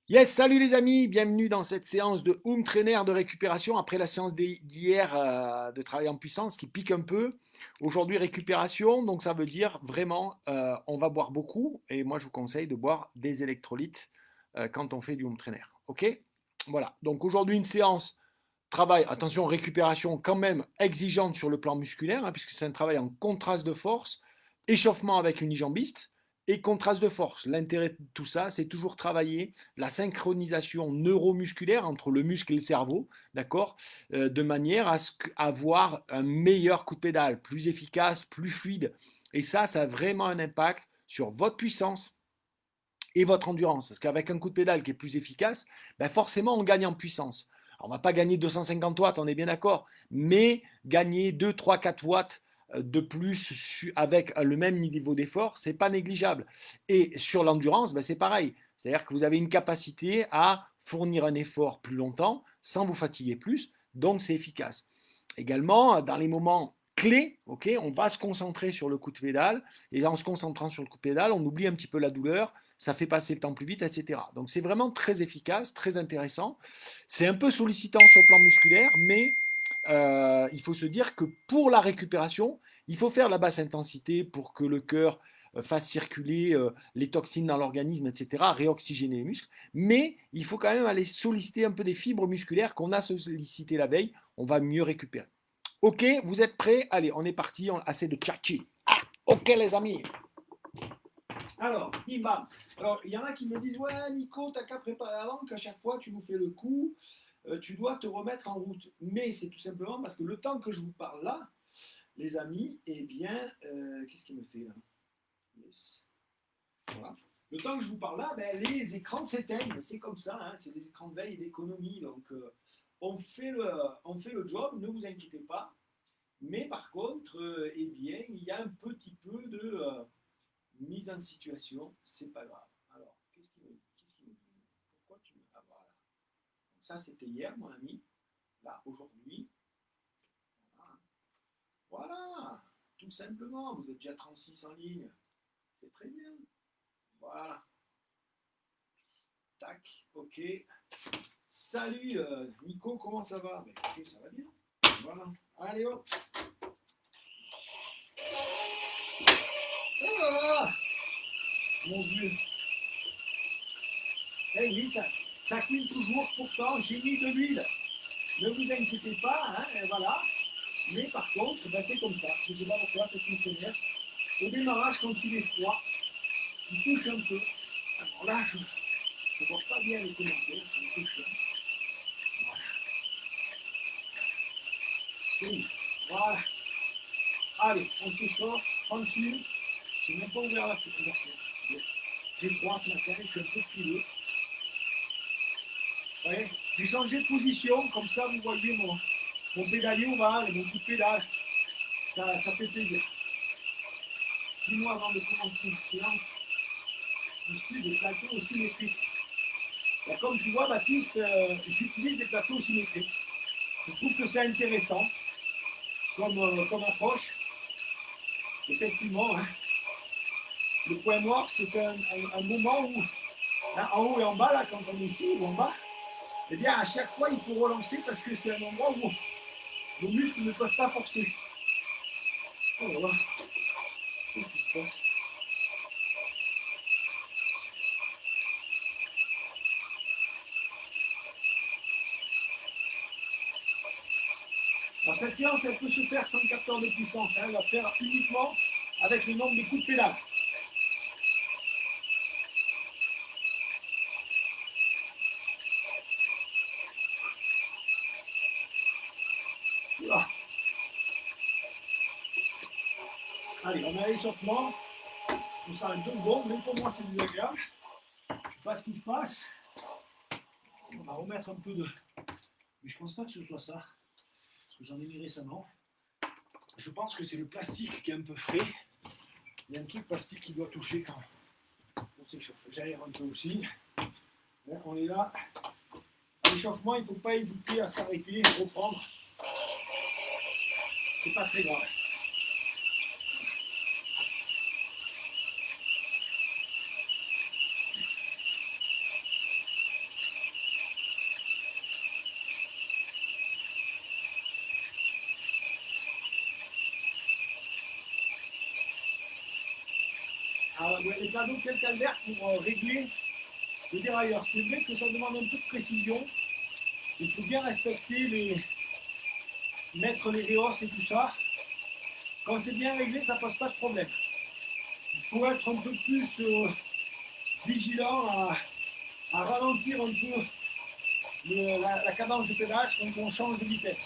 Yes, salut les amis, bienvenue dans cette séance de home trainer de récupération après la séance d'hier de travail en puissance qui pique un peu. Aujourd'hui récupération, donc ça veut dire vraiment on va boire beaucoup et moi je vous conseille de boire des électrolytes quand on fait du home trainer. Ok. Voilà, donc aujourd'hui une séance travail, attention récupération quand même exigeante sur le plan musculaire puisque c'est un travail en contraste de force, échauffement avec une unijambiste et contraste de force. L'intérêt de tout ça, c'est toujours travailler la synchronisation neuromusculaire entre le muscle et le cerveau, d'accord, de manière à avoir un meilleur coup de pédale, plus efficace, plus fluide. Et ça a vraiment un impact sur votre puissance et votre endurance. Parce qu'avec un coup de pédale qui est plus efficace, ben forcément on gagne en puissance. Alors, on ne va pas gagner 250 watts, on est bien d'accord, mais gagner 2, 3, 4 watts de plus avec le même niveau d'effort, c'est pas négligeable. Et sur l'endurance, ben c'est pareil. C'est-à-dire que vous avez une capacité à fournir un effort plus longtemps sans vous fatiguer plus, donc c'est efficace. Également, dans les moments clés, ok, on va se concentrer sur le coup de pédale, et en se concentrant sur le coup de pédale, on oublie un petit peu la douleur, ça fait passer le temps plus vite, etc. Donc c'est vraiment très efficace, très intéressant. C'est un peu sollicitant sur le plan musculaire, mais il faut se dire que pour la récupération, il faut faire la basse intensité pour que le cœur fasse circuler les toxines dans l'organisme, etc., réoxygéner les muscles. Mais il faut quand même aller solliciter un peu des fibres musculaires qu'on a sollicitées la veille. On va mieux récupérer. Ok, vous êtes prêts? Allez, on est parti. Assez de tchatchi. Ah, ok les amis. Alors, bim bam. Alors, il y en a qui me disent, ouais, Nico, t'as qu'à préparer avant, qu'à chaque fois tu nous fais le coup, tu dois te remettre en route. Mais c'est tout simplement parce que le temps que je vous parle là, les amis, eh bien, qu'est-ce qu'il me fait là? Yes. Voilà. Le temps que je vous parle là, ben, les écrans s'éteignent. C'est comme ça, hein, c'est des écrans de veille et d'économie. Donc, on fait le job, ne vous inquiétez pas. Mais par contre, eh bien, il y a un petit peu de mise en situation, c'est pas grave. Alors, qu'est-ce qu'il me dit? Pourquoi tu me. Ah, voilà. Donc, ça, c'était hier, mon ami. Là, aujourd'hui. Voilà. Voilà. Tout simplement, vous êtes déjà 36 en ligne. C'est très bien. Voilà. Tac. OK. Salut, Nico, comment ça va? Ben, écoutez, ça va bien. Voilà. Allez, hop. Et voilà. Mon Dieu. Eh oui, ça cuit toujours. Pourtant, j'ai mis de l'huile. Ne vous inquiétez pas, hein, et voilà. Mais par contre, ben, c'est comme ça. Je ne sais pas pourquoi c'est fonctionnaire. Au démarrage, quand il est froid, il touche un peu. Alors là, je ne vois pas bien les commentaires, ça me touche. Voilà. C'est bon. Voilà. Allez, on s'échauffe, tranquille. Je n'ai même pas ouvert la fenêtre. J'ai froid ce matin, je suis un peu frileux. Ouais. J'ai changé de position, comme ça vous voyez mon pédalier ovale, mon coup de pédale. Ça fait plaisir. Dis-moi avant de commencer une séance, je suis des plateaux symétriques. Et comme tu vois, Baptiste, j'utilise des plateaux symétriques. Je trouve que c'est intéressant comme approche. Effectivement, hein, le point mort, c'est un moment où, hein, en haut et en bas, là, quand on est ici ou en bas, eh bien, à chaque fois, il faut relancer parce que c'est un endroit où nos muscles ne peuvent pas forcer. Oh là là, qu'est-ce qui se passe? Alors, cette séance, elle peut se faire sans capteur de puissance. Hein, elle va faire uniquement avec le nombre de coups de pédale. Voilà. Allez, on a l'échauffement. On s'arrête 2 secondes. Même pour moi, c'est désagréable. Je ne sais pas ce qui se passe. On va remettre un peu de. Mais je pense pas que ce soit ça. Parce que j'en ai mis récemment. Je pense que c'est le plastique qui est un peu frais. Il y a un truc plastique qui doit toucher quand on s'échauffe. J'aère un peu aussi. On est là. À l'échauffement, il ne faut pas hésiter à s'arrêter, reprendre. C'est pas très grave. les cadeaux quel calvaire pour régler le dérailleur. C'est vrai que ça demande un peu de précision. Il faut bien respecter mettre les réhosses et tout ça. Quand c'est bien réglé, ça pose pas de problème. Il faut être un peu plus vigilant à ralentir un peu la cadence de pédalage quand on change de vitesse.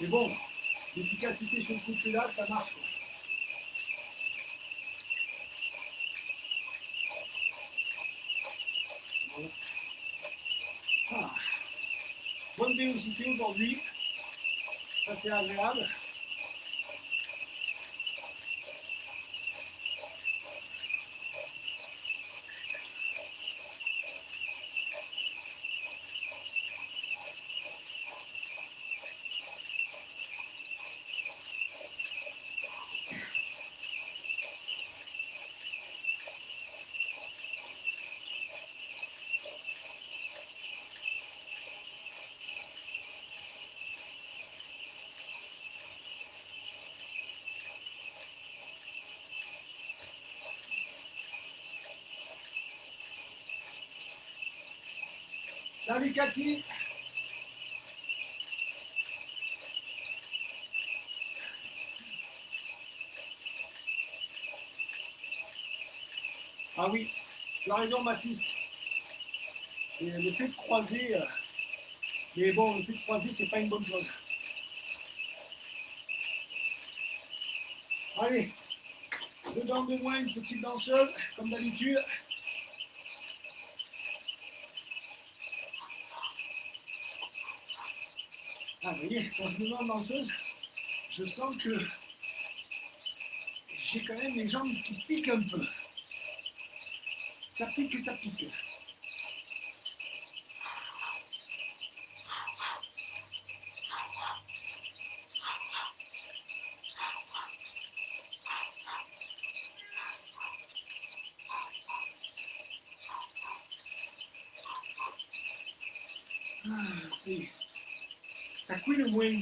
Mais bon, l'efficacité sur le coup de pédale, ça marche. Voilà. Ah. Bonne vélocité aujourd'hui, ça c'est agréable. Salut Cathy. Ah oui, tu as raison Baptiste. Et le fait de croiser, mais bon, le fait de croiser, c'est pas une bonne chose. Allez, deux dents de moins, une petite danseuse, comme d'habitude. Ah, vous voyez, quand je me mets en danseuse, je sens que j'ai quand même les jambes qui piquent un peu. Ça pique et ça pique. Ah, ça couille le moins.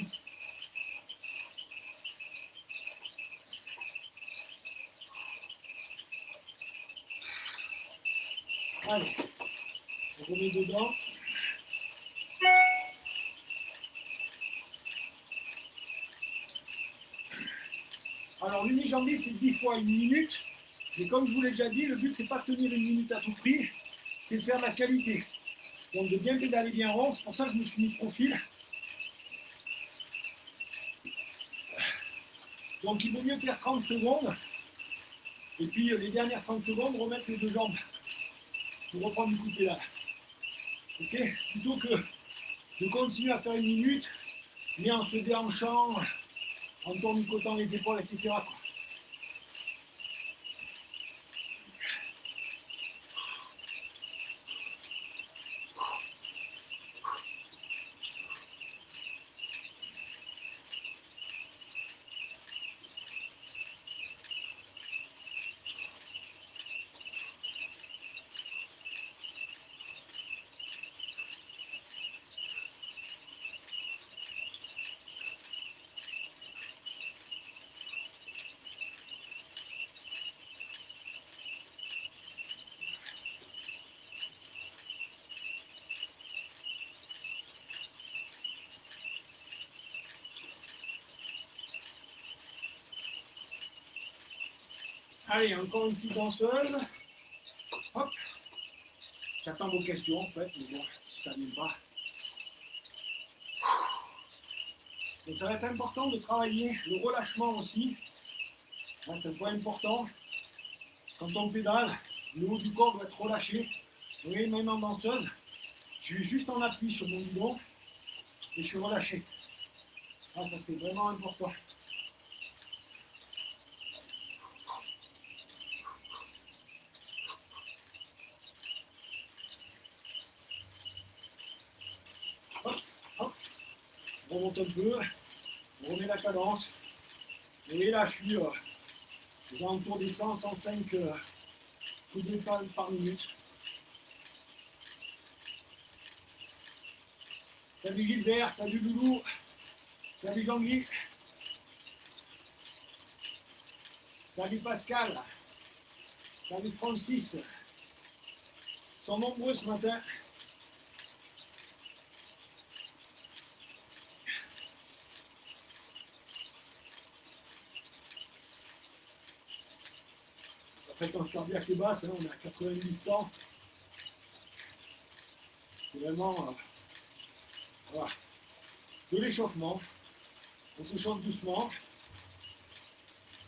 Allez, on remet dedans. Alors l'unijambé c'est 10 fois une minute, mais comme je vous l'ai déjà dit, le but c'est pas de tenir une minute à tout prix, c'est de faire de la qualité. Donc de bien pédaler bien rond, c'est pour ça que je me suis mis de profil. Donc il vaut mieux faire 30 secondes, et puis les dernières 30 secondes, remettre les deux jambes pour reprendre du coup de pédale. Ok. Plutôt que de continuer à faire une minute, mais en se déhanchant, en tournicotant les épaules, etc. Allez, encore une petite danseuse. Hop. J'attends vos questions en fait, mais bon, si ça ne vient pas. Donc ça va être important de travailler le relâchement aussi. Là, c'est un point important. Quand on pédale, le haut du corps doit être relâché. Vous voyez, même en danseuse, je suis juste en appui sur mon guidon et je suis relâché. Là, ça c'est vraiment important. Hop, hop. On remonte un peu, on remet la cadence. Et là, je suis aux alentours des 100, 105 coups de pédale par minute. Salut Gilbert, salut Loulou, salut Jean-Guy. Salut Pascal. Salut Francis. Ils sont nombreux ce matin. La fréquence cardiaque est basse, hein, on est à 90-100. C'est vraiment voilà, de l'échauffement. On se chauffe doucement.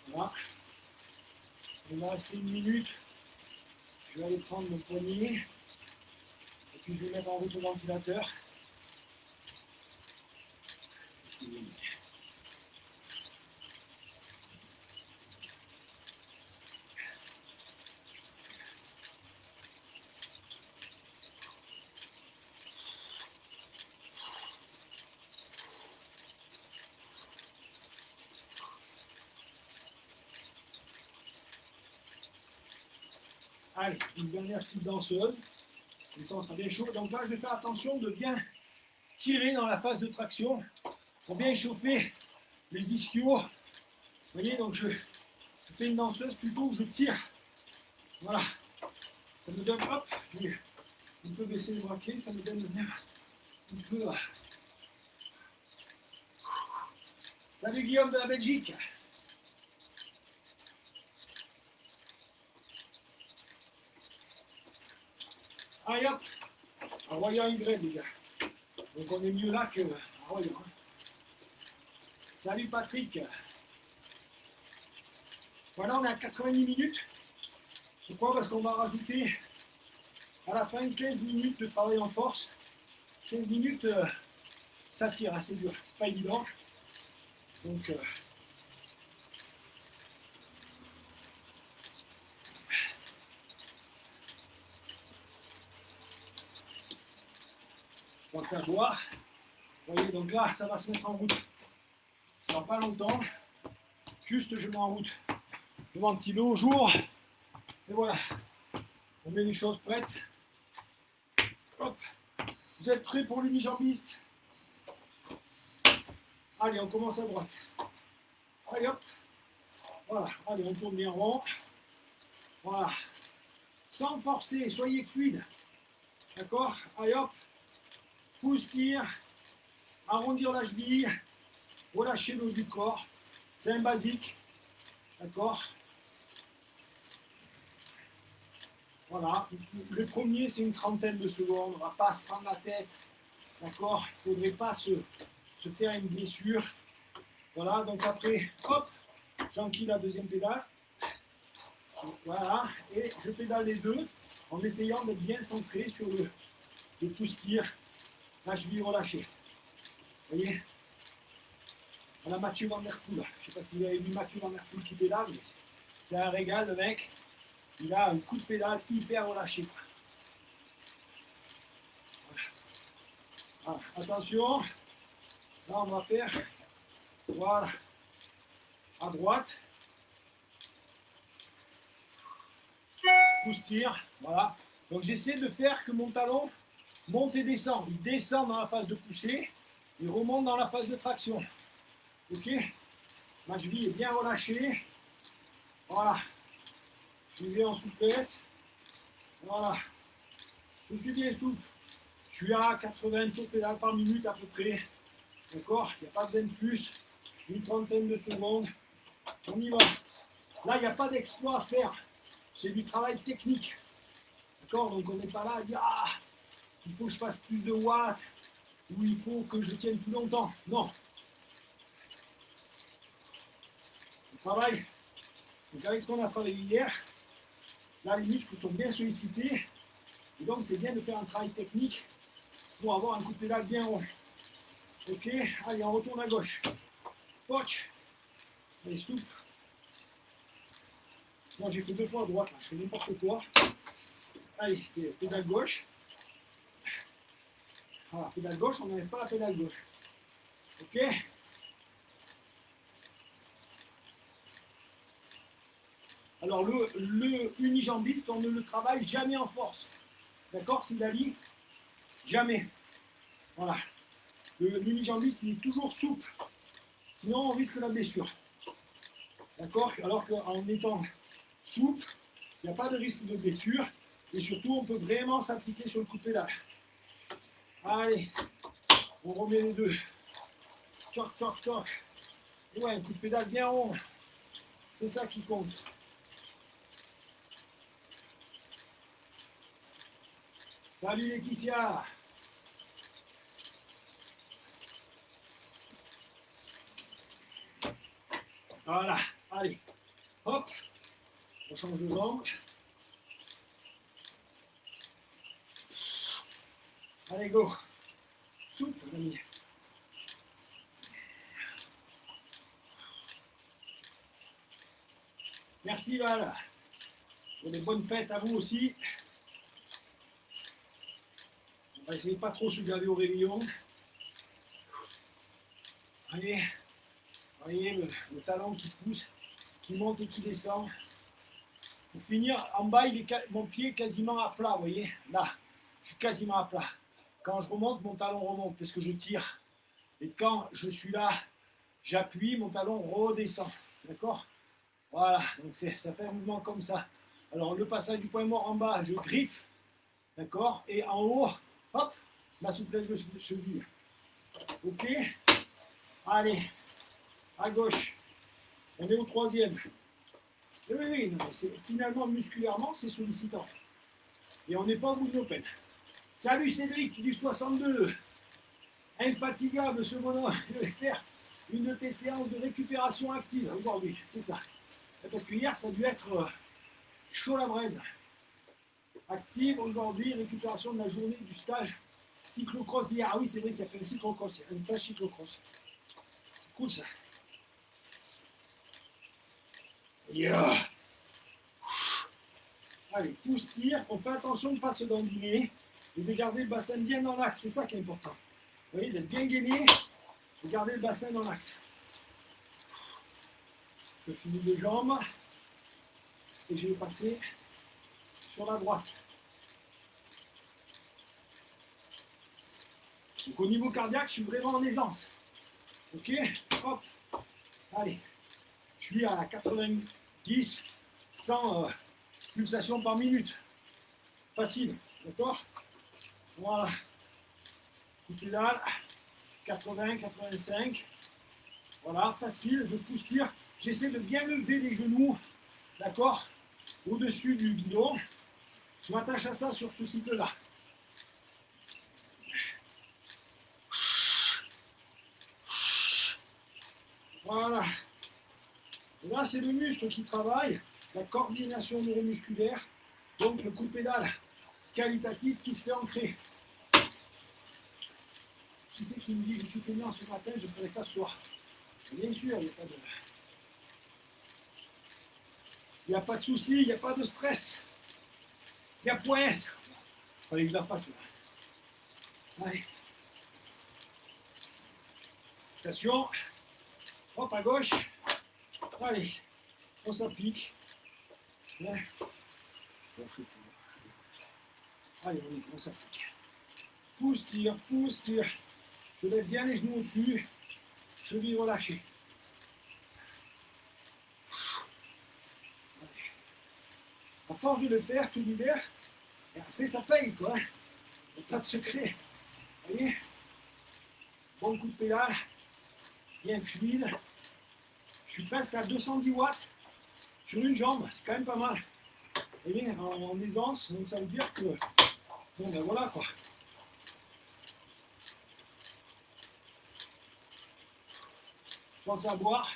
Voilà. Il va rester 1 minute. Je vais aller prendre mon poignet. Et puis je vais mettre en route le ventilateur. Allez, une dernière petite danseuse. Comme ça, on sera bien chaud. Donc là, je vais faire attention de bien tirer dans la phase de traction pour bien échauffer les ischios. Vous voyez, donc je fais une danseuse plutôt où je tire. Voilà. Ça me donne, hop, je vais un peu baisser le braquet, ça me donne même un peu. Salut Guillaume de la Belgique. Allez hop, à Royan-Y les gars. Donc on est mieux là que à Royan. Hein. Salut Patrick. Voilà, on est à 90 minutes. Pourquoi? Parce qu'on va rajouter à la fin 15 minutes de travail en force. 15 minutes, ça tire assez dur, c'est pas évident. Donc pense à boire. Vous voyez, donc là, ça va se mettre en route. Dans pas longtemps. Juste, je mets en route le ventilo au jour. Et voilà. On met les choses prêtes. Hop. Vous êtes prêts pour l'unijambiste? Allez, on commence à droite. Allez, hop. Voilà. Allez, on tourne bien rond. Voilà. Sans forcer, soyez fluide. D'accord? Allez, hop. Pouce, tire. Arrondir la cheville. Relâchez le haut du corps. C'est un basique. D'accord? Voilà. Le premier, c'est une trentaine de secondes. On ne va pas se prendre la tête. D'accord? Il ne faudrait pas se faire une blessure. Voilà. Donc après, hop, j'enquille la deuxième pédale. Voilà. Et je pédale les deux en essayant d'être bien centré sur le pouce-tire. La cheville relâchée. Vous voyez? Voilà Mathieu Van Der Poel. Je ne sais pas si vous avez vu Mathieu Van Der Poel qui pédale, mais c'est un régal, le mec. Il a un coup de pédale hyper relâché. Voilà. Voilà. Attention. Là, on va faire. Voilà. À droite. Pouce tire. Voilà. Donc j'essaie de faire que mon talon monte et descend. Il descend dans la phase de poussée. Il remonte dans la phase de traction. Ok? Ma cheville est bien relâchée. Voilà. Je vais en souplesse. Voilà. Je suis bien souple. Je suis à 80 tours pédales par minute à peu près. D'accord? Il n'y a pas besoin de plus. Une trentaine de secondes. On y va. Là, il n'y a pas d'exploit à faire. C'est du travail technique. D'accord? Donc on n'est pas là à dire ah, il faut que je fasse plus de watts ou il faut que je tienne plus longtemps. Non. On travaille. Donc avec ce qu'on a travaillé hier, là les muscles sont bien sollicités. Et donc c'est bien de faire un travail technique pour avoir un coup de pédale bien rond. Ok, allez, on retourne à gauche. Poch. Allez, souple. Moi j'ai fait 2 fois à droite, là. Je fais n'importe quoi. Allez, c'est pédale gauche. Voilà, pédale gauche, on n'enlève pas la pédale gauche. Ok. Alors le unijambiste, on ne le travaille jamais en force. D'accord, Sidali? Jamais. Voilà. L'unijambiste, il est toujours souple. Sinon, on risque la blessure. D'accord? Alors qu'en étant souple, il n'y a pas de risque de blessure. Et surtout, on peut vraiment s'appliquer sur le coup de pédale. Allez, on remet les deux. Toc, toc, toc. Ouais, un coup de pédale bien rond. C'est ça qui compte. Salut Laetitia. Voilà, allez. Hop. On change de jambe. Allez, go. Souple, les amis. Merci Val. Pour des bonnes fêtes à vous aussi. On va essayer de pas trop se gaver au réveillon. Allez. Voyez le talon qui pousse, qui monte et qui descend. Pour finir, en bas, mon pied est quasiment à plat, vous voyez. Là, je suis quasiment à plat. Quand je remonte, mon talon remonte parce que je tire. Et quand je suis là, j'appuie, mon talon redescend. D'accord? Voilà, donc ça fait un mouvement comme ça. Alors, le passage du point mort en bas, je griffe. D'accord? Et en haut, hop, ma souplesse de cheville. Ok? Allez, à gauche. On est au troisième. Oui, oui, non, finalement, musculairement, c'est sollicitant. Et on n'est pas au bout de nos peines. Salut Cédric du 62. Infatigable ce bonhomme. Je vais faire une de tes séances de récupération active aujourd'hui. C'est ça. Parce que hier, ça a dû être chaud la braise. Active aujourd'hui, récupération de la journée du stage cyclocross d'hier. Ah oui, c'est vrai que tu as fait un cyclocross, un stage cyclocross. C'est cool ça. Yeah. Allez, pouce, tire. On fait attention de ne pas se dandiner et de garder le bassin bien dans l'axe. C'est ça qui est important. Vous voyez, d'être bien gainé et garder le bassin dans l'axe. Je finis les jambes et je vais passer sur la droite. Donc au niveau cardiaque, je suis vraiment en aisance. Ok? Hop. Allez. Je suis à 90, 100 pulsations par minute. Facile. D'accord? Voilà. Coup de pédale. 80, 85. Voilà, facile. Je pousse, tire. J'essaie de bien lever les genoux. D'accord? Au-dessus du guidon. Je m'attache à ça sur ce cycle-là. Voilà. Et là, c'est le muscle qui travaille, la coordination neuromusculaire, donc le coup de pédale qualitatif qui se fait ancrer. Qui c'est qui me dit je suis feignant ce matin, je ferai ça ce soir? Bien sûr, il n'y a pas de souci, il n'y a pas de stress. Il y a point S. Il fallait que je la fasse là. Allez. Attention. Hop à gauche. Allez. On s'applique. Allez, on s'applique. Pousse, tire, pousse, tire. Je lève bien les genoux au-dessus. Cheville relâchée. À force de le faire, tu libères. Et après, ça paye, quoi. Il n'y a pas de secret. Vous voyez? Bon coup de pédale. Bien fluide. Je suis presque à 210 watts sur une jambe. C'est quand même pas mal. Vous voyez, en aisance. Donc ça veut dire que... Bon, ben voilà, quoi. Pense à boire.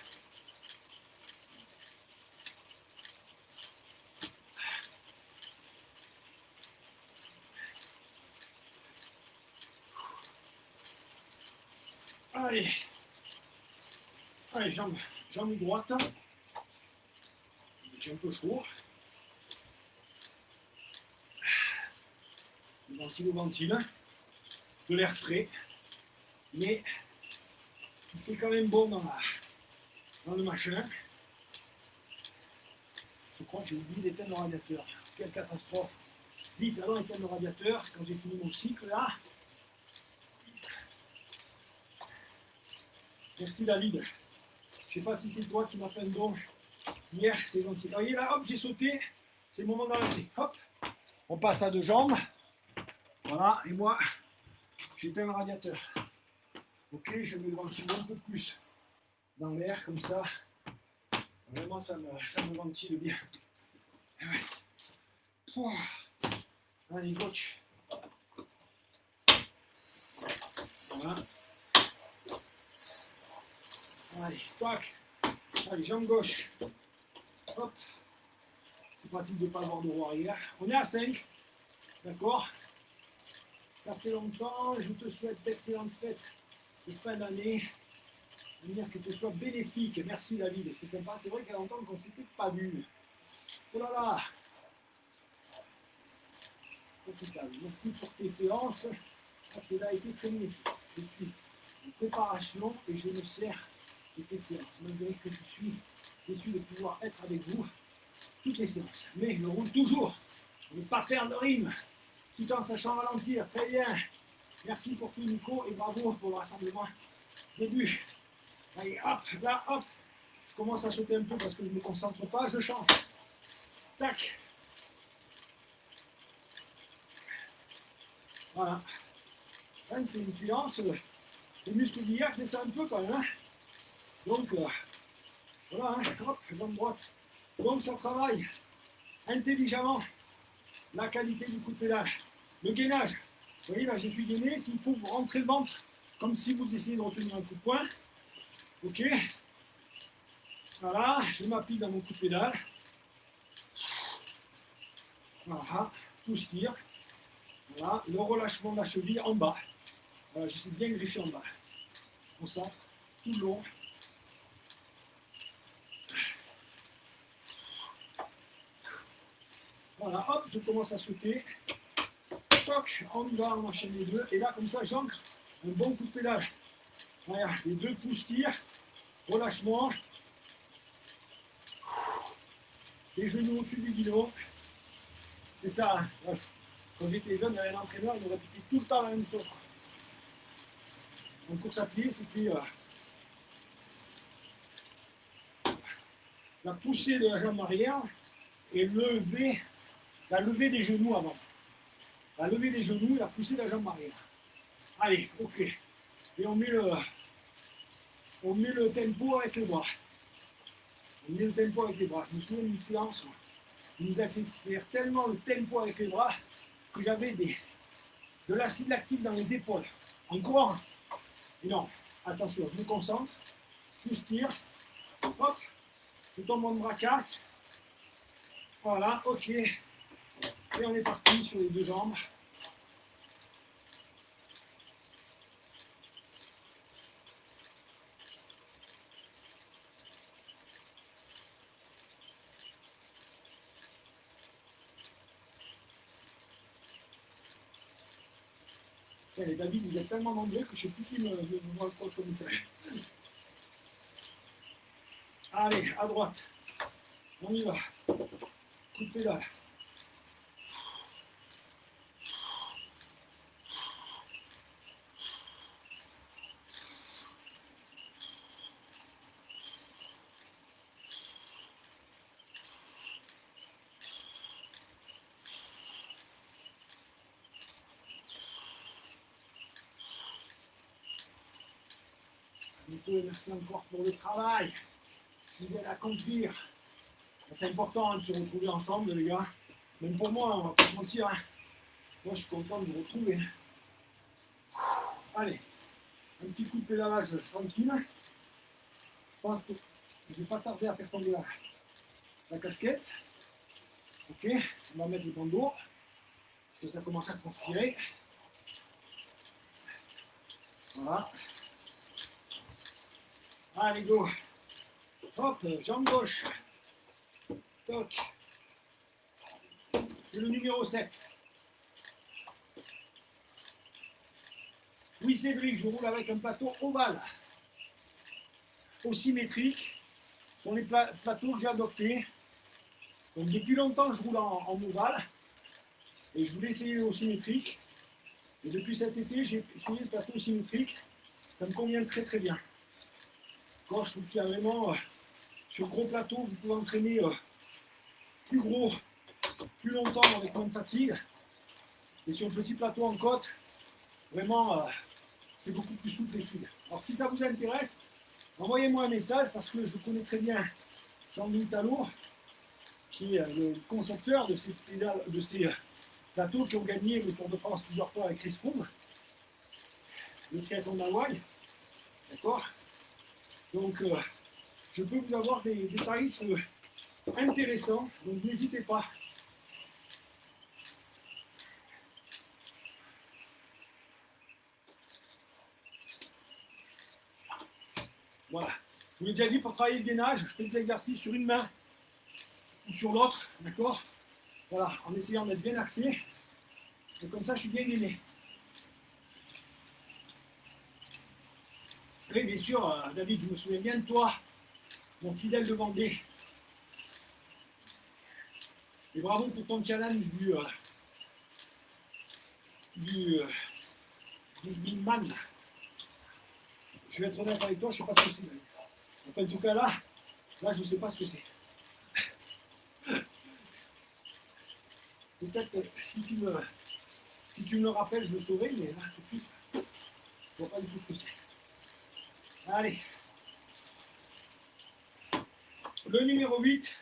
Allez. Allez, jambe droite. J'ai un peu chaud. Le ventile au ventile. De l'air frais. Mais il fait quand même bon dans le machin. Je crois que j'ai oublié d'éteindre le radiateur. Quelle catastrophe. Vite, allons éteindre le radiateur quand j'ai fini mon cycle là. Merci David. Je ne sais pas si c'est toi qui m'as fait un don Hier, c'est gentil. Vous voyez là, hop, j'ai sauté. C'est le moment d'arrêter. Hop, on passe à deux jambes. Voilà, et moi, j'éteins le radiateur. Ok, je mets le ventilo un peu plus dans l'air, comme ça. Vraiment, ça me ventile bien. Ouais. Pouah. Allez, coach. Voilà. Allez, tac. Allez, jambe gauche. Hop. C'est pratique de ne pas avoir de roue arrière. On est à 5. D'accord? Ça fait longtemps. Je te souhaite d'excellentes fêtes de fin d'année. Dire que ce soit bénéfique. Merci David. C'est sympa. C'est vrai qu'il y a longtemps qu'on ne s'était pas vu. Oh là là. Profitable. Merci pour tes séances. Elle a été très bénéfique. Je suis en préparation et je me sers de tes séances. Malgré que je suis déçu de pouvoir être avec vous toutes les séances. Mais je roule toujours. Ne pas perdre de rythme. Tout en sachant ralentir. Très bien. Merci pour tout Nico et bravo pour le rassemblement. Début. Allez, hop, là, hop. Je commence à sauter un peu parce que je ne me concentre pas. Je change. Tac. Voilà. C'est une séance. Les muscles d'hier, je les sens un peu quand même. Hein. Donc, voilà, hein. Hop, jambe droite. Donc, ça travaille intelligemment la qualité du coup de pédale. Le gainage. Vous voyez, là, je suis gainé. S'il faut vous rentrer le ventre, comme si vous essayez de retenir un coup de poing. Ok. Voilà, je m'applique dans mon coup de pédale. Voilà, tout se tire. Voilà, le relâchement de la cheville en bas. Voilà, je suis bien greffé en bas. Comme ça, tout le long. Voilà, hop, je commence à sauter. Toc, on y va, on enchaîne les deux. Et là, comme ça, j'ancre un bon coup de pédale. Voilà, les deux pouces tirent. Relâchement. Les genoux au-dessus du guidon. C'est ça. Hein. Quand j'étais jeune, il y avait un entraîneur, il me répétait tout le temps la même chose. En course à pied, c'était la poussée de la jambe arrière et la levée des genoux avant. La levée des genoux et la poussée de la jambe arrière. Allez, ok. Et on met le tempo avec les bras. On met le tempo avec les bras. Je me souviens d'une séance qui nous a fait faire tellement le tempo avec les bras que j'avais de l'acide lactique dans les épaules. Encore. Et non, attention, je me concentre. Je tire. Hop. Je tombe en bras casse. Voilà, ok. Et on est parti sur les deux jambes. Et David, vous êtes tellement nombreux que je ne sais plus qui me voit le commissaire. Allez, à droite. On y va. Coup de pédale. Merci encore pour le travail. Vous allez accomplir. C'est important hein, de se retrouver ensemble, les gars. Même pour moi, on va pas se mentir. Hein. Moi, je suis content de vous retrouver. Allez, un petit coup de pédalage tranquille. Je pense que je ne vais pas tarder à faire tomber la casquette. Ok, on va mettre le bandeau. Parce que ça commence à transpirer. Voilà. Allez, go. Hop, jambe gauche. Toc. C'est le numéro 7. Oui, Cédric, je roule avec un plateau ovale. Aussi métrique. Ce sont les plateaux que j'ai adoptés. Donc, depuis longtemps, je roule en ovale. Et je voulais essayer au symétrique. Et depuis cet été, j'ai essayé le plateau symétrique. Ça me convient très très bien. Quand je trouve qu'il y a vraiment Sur gros plateau, vous pouvez entraîner plus gros, plus longtemps avec moins de fatigue. Et sur petit plateau en côte, vraiment, c'est beaucoup plus souple et fluide. Alors si ça vous intéresse, envoyez-moi un message parce que je connais très bien Jean-Louis Talot, qui est le concepteur de ces plateaux qui ont gagné le Tour de France plusieurs fois avec Chris Froome, le triathlon d'Hawaï. D'accord? Donc, je peux vous avoir des tarifs intéressants, donc n'hésitez pas. Voilà. Je vous l'ai déjà dit, pour travailler le gainage, je fais des exercices sur une main ou sur l'autre, d'accord? Voilà, en essayant d'être bien axé. Et comme ça, je suis bien gainé. Oui, bien sûr, David, je me souviens bien de toi, mon fidèle de Vendée. Et bravo pour ton challenge du Man. Je vais être honnête avec toi, je ne sais pas ce que c'est. Enfin, en tout cas, là, je ne sais pas ce que c'est. Peut-être que si tu me le rappelles, je le saurai, mais là, tout de suite, je ne vois pas du tout ce que c'est. Allez. Le numéro 8.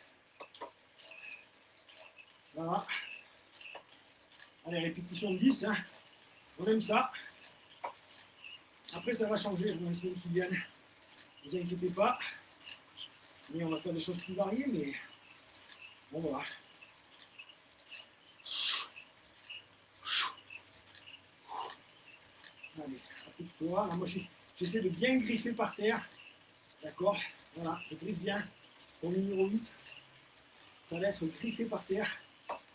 Voilà. Allez, répétition de 10. Hein. On aime ça. Après, ça va changer dans les semaines qui viennent. Ne vous inquiétez pas. Mais on va faire des choses plus variées, mais bon, voilà. Allez, applique-toi. Moi, j'essaie de bien griffer par terre. D'accord? Voilà, je griffe bien. Pour le numéro 8, ça va être griffé par terre.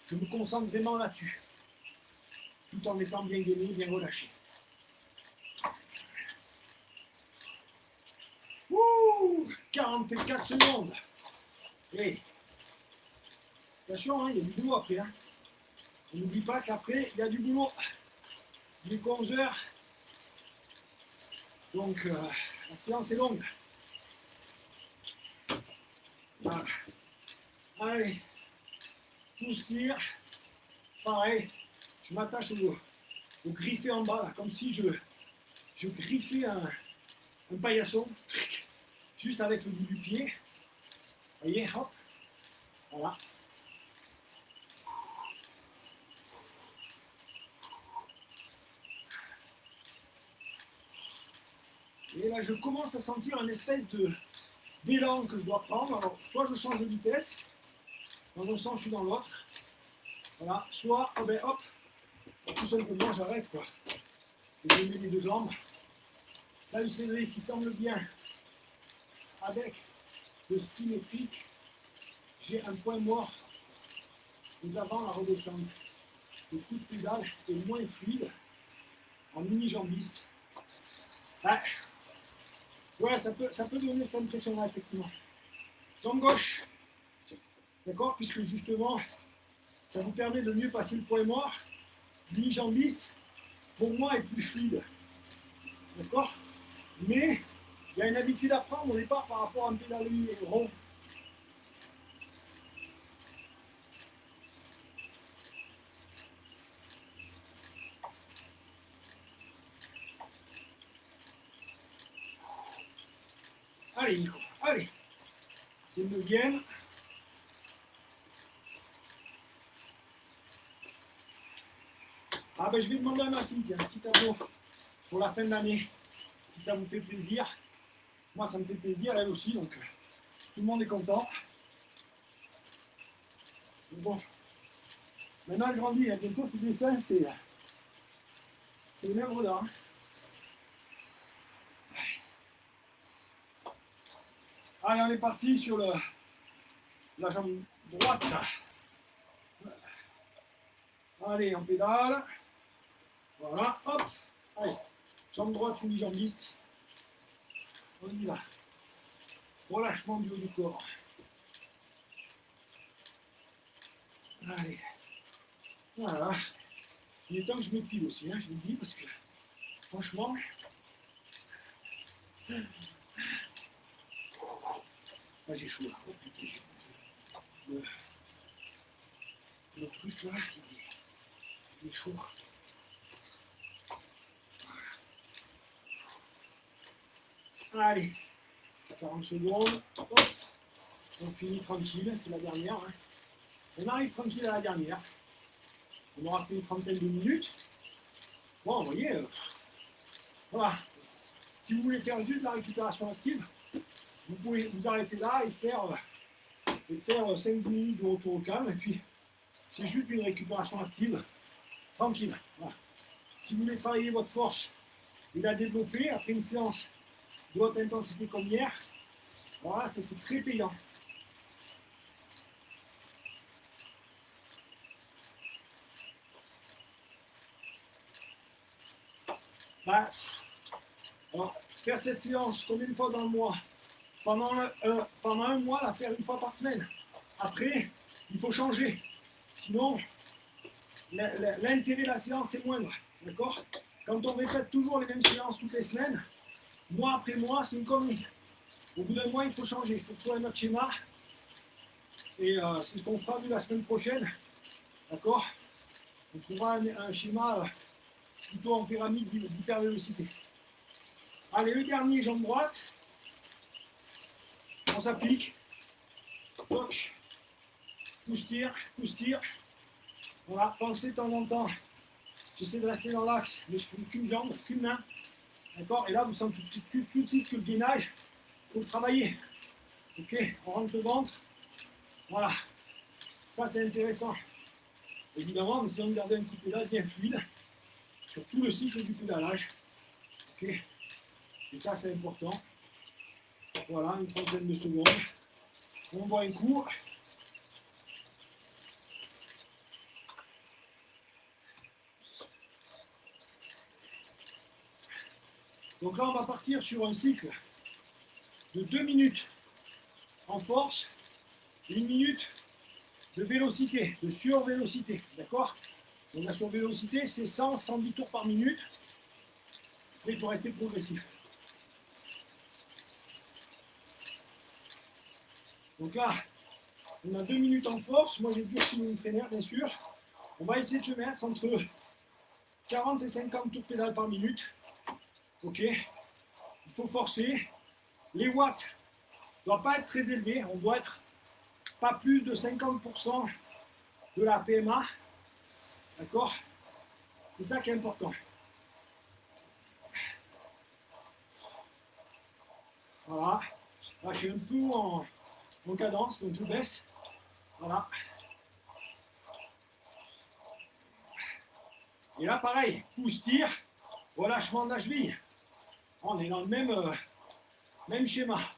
Je me concentre vraiment là-dessus. Tout en étant bien gainé, bien relâché. Ouh, 44 secondes. Et attention, hein, il y a du boulot après. Hein. On n'oublie pas qu'après, il y a du boulot. Il est 11 heures. Donc, la séance est longue. Voilà. Allez, pouce tire. Pareil, je m'attache au griffé en bas, là, comme si je griffais un paillasson, juste avec le bout du pied. Vous voyez, hop, voilà. Et là, je commence à sentir une espèce d'élan que je dois prendre. Alors, soit je change de vitesse, dans un sens ou dans l'autre. Voilà, soit, oh ben, hop, tout simplement, j'arrête, quoi. Et je mets les deux jambes. Salut Cédric, qui semble bien. Avec le symétrique, j'ai un point mort. Nous avons la redescente. Le coup de pédale est moins fluide en mini-jambiste. Ouais, ça peut donner cette impression-là, effectivement. Jambe gauche, d'accord, puisque justement, ça vous permet de mieux passer le point mort. Mini-jambiste, pour moi, est plus fluide. D'accord? Mais il y a une habitude à prendre au départ par rapport à un pédale rond. Allez, Nico, allez. C'est le 9e. Ah ben je vais demander à ma fille, un petit tableau pour la fin de l'année, si ça vous fait plaisir. Moi ça me fait plaisir, elle aussi, donc tout le monde est content. Bon, maintenant elle grandit, bientôt ses dessins, c'est une œuvre d'art. Allez, on est parti sur la jambe droite. Allez, on pédale. Voilà, hop. Allez, jambe droite, unijambiste. On y va. Relâchement du haut du corps. Allez. Voilà. Il est temps que je m'épile aussi, hein, je vous le dis, parce que franchement. Ah, j'ai chaud là. Oh, putain. Le truc là, il est chaud. Allez, 40 secondes. Hop. On finit tranquille, c'est la dernière. Hein. On arrive tranquille à la dernière. On aura fait une trentaine de minutes. Bon, vous voyez, voilà. Si vous voulez faire juste de la récupération active, vous pouvez vous arrêter là et faire 5-10 minutes de retour au calme. Et puis, c'est juste une récupération active, tranquille. Voilà. Si vous voulez travailler votre force et la développer après une séance de haute intensité comme hier, voilà, c'est très payant. Bah, alors, faire cette séance combien de fois dans le mois? Pendant un mois, la faire une fois par semaine. Après, il faut changer. Sinon, l'intérêt de la séance est moindre. D'accord? Quand on répète toujours les mêmes séances toutes les semaines, mois après mois, c'est une connerie. Au bout d'un mois, il faut changer. Il faut trouver un autre schéma. Et c'est ce qu'on fera nous la semaine prochaine. D'accord? On trouvera un schéma plutôt en pyramide d'hypervélocité. Allez, le dernier, jambe droite. On s'applique. Toc. Pousse-tire, pousse-tire. Voilà, pensez de temps en temps. J'essaie de rester dans l'axe, mais je ne fais qu'une jambe, qu'une main. D'accord? Et là, vous sentez tout de suite que le gainage, il faut le travailler. Ok? On rentre le ventre. Voilà. Ça, c'est intéressant. Évidemment, mais si on gardait un coup de pédale bien fluide, sur tout le cycle du pédalage. Ok? Et ça, c'est important. Voilà, une trentaine de secondes. On boit un coup. Donc là, on va partir sur un cycle de 2 minutes en force et 1 minute de vélocité, de survélocité. D'accord? Donc la survélocité, c'est 110 tours par minute. Mais il faut rester progressif. Donc là, on a 2 minutes en force. Moi, j'ai durci mon entraîneur, bien sûr. On va essayer de se mettre entre 40 et 50 tours pédale par minute. Ok? Il faut forcer. Les watts ne doivent pas être très élevés. On doit être pas plus de 50% de la PMA. D'accord? C'est ça qui est important. Voilà. Là, je suis un peu en cadence, donc je baisse. Voilà. Et là, pareil, pousse-tire, relâchement de la cheville. On est dans le même schéma.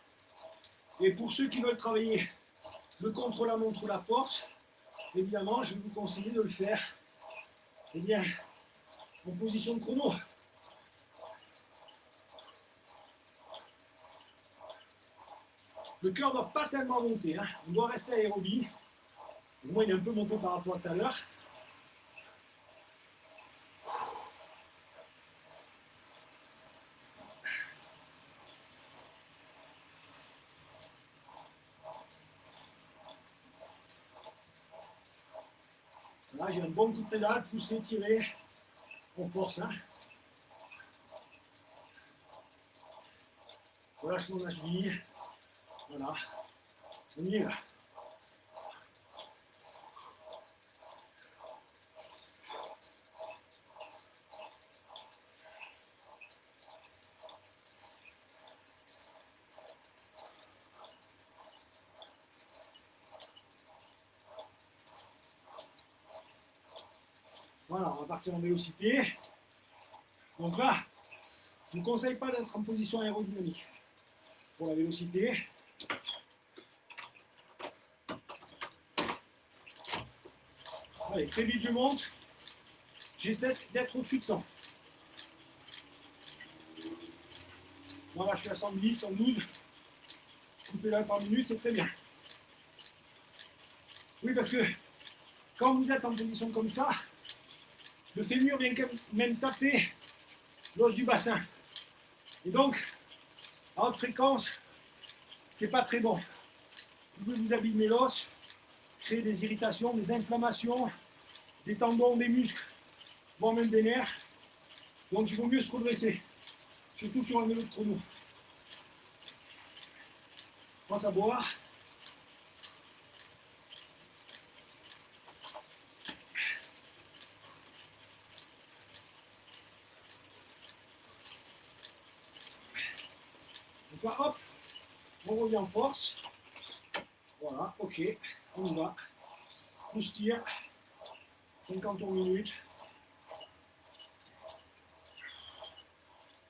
Et pour ceux qui veulent travailler le contre-la-montre ou la force, évidemment, je vais vous conseiller de le faire bien, en position de chrono. Le cœur ne doit pas tellement monter, hein. On doit rester aérobie. Moi, il est un peu monté par rapport à tout à l'heure. Là, j'ai un bon coup de pédale, pousser, tirer. On force, hein. Relâchement de la cheville. Voilà. On y est là. Voilà, on va partir en vélocité. Donc là, je ne vous conseille pas d'être en position aérodynamique pour la vélocité. Allez, très vite je monte. J'essaie d'être au-dessus de 100. Voilà, je suis à 110, 112. Couper là par minute, c'est très bien. Oui, parce que quand vous êtes en position comme ça, le fémur vient même taper l'os du bassin. Et donc, à haute fréquence, c'est pas très bon. vous pouvez vous abîmer l'os, créer des irritations, des inflammations, des tendons, des muscles, voire même des nerfs. Donc il vaut mieux se redresser, surtout sur un vélo de chrono. Je pense à boire. Donc là, hop, on revient en force. Voilà, ok, on y va. On se tire. 50 tours minutes.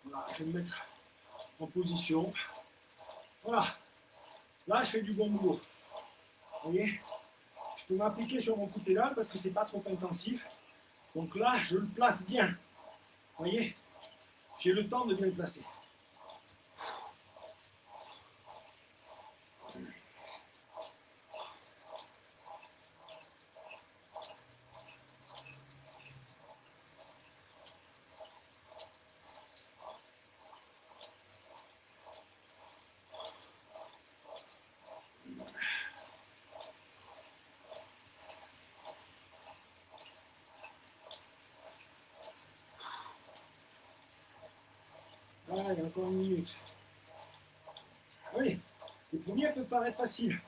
Voilà, je vais me mettre en position. Voilà. Là, je fais du bon boulot. Vous voyez? Je peux m'appliquer sur mon coup de pédale parce que c'est pas trop intensif. Donc là, je le place bien. Vous voyez? J'ai le temps de bien le placer. Voilà, il y a encore une minute. Oui, les premiers peuvent paraître faciles.